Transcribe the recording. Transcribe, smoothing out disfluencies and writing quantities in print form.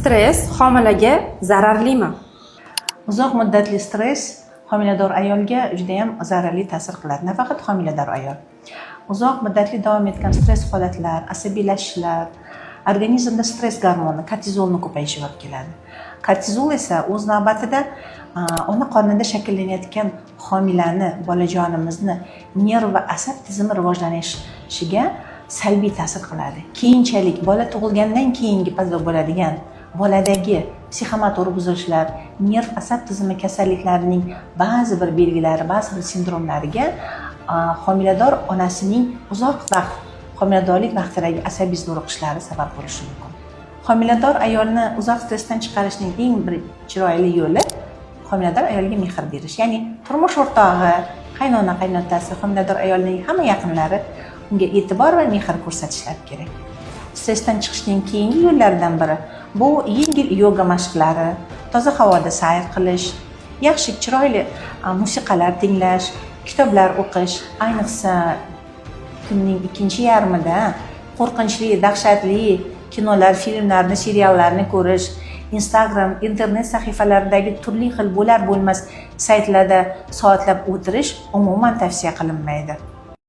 Stress homilaga zararlimi? Uzoq muddatli stress homilador ayolga juda ham zararli ta'sir qiladi. Nafaqat homilador ayol. Uzoq muddatli davom etgan stress holatlar, asabiylashishlar, organizmda stress gormoni kortizolni ko'payishi olib keladi. Kortizol esa o'z navbatida ona qornida shakllanayotgan homilani, bolajonimizni nerv va asab tizimi rivojlanishiga salbiy ta'sir qiladi. Keyinchalik bola tug'ilgandan keyingi paydo bo'ladigan boladagi psixomotor buzilishlar, nerv asab tizimi kasalliklarining ba'zi bir belgilari, ba'zi bir sindromlariga homilador onasining uzoq vaqt homiladorlik vaqtidagi asabiy zo'riqishlari sabab bo'lishi mumkin. Homilador ayolni uzoq stressdan chiqarishning eng bir chiroyli yo'li homilador ayolga mehr berish. Ya'ni turmush o'rtog'i, qaynona, qaynotasi, homilador ayolning hamma yaqinlari unga e'tibor va mehr ko'rsatishlari kerak. Stressdan chiqishning keyingi yo'llaridan biri bu yengil yoga mashqlari, toza havoda sayr qilish, yaxshi chiroyli musiqalar tinglash, kitoblar o'qish, ayniqsa kunning ikkinchi yarmida qo'rqinchli, dahshatli kinolar, filmlarni, seriallarni ko'rish, Instagram, internet sahifalaridagi turli xil bo'lar bo'lmas saytlarda soatlab o'tirish umuman tavsiya qilinmaydi.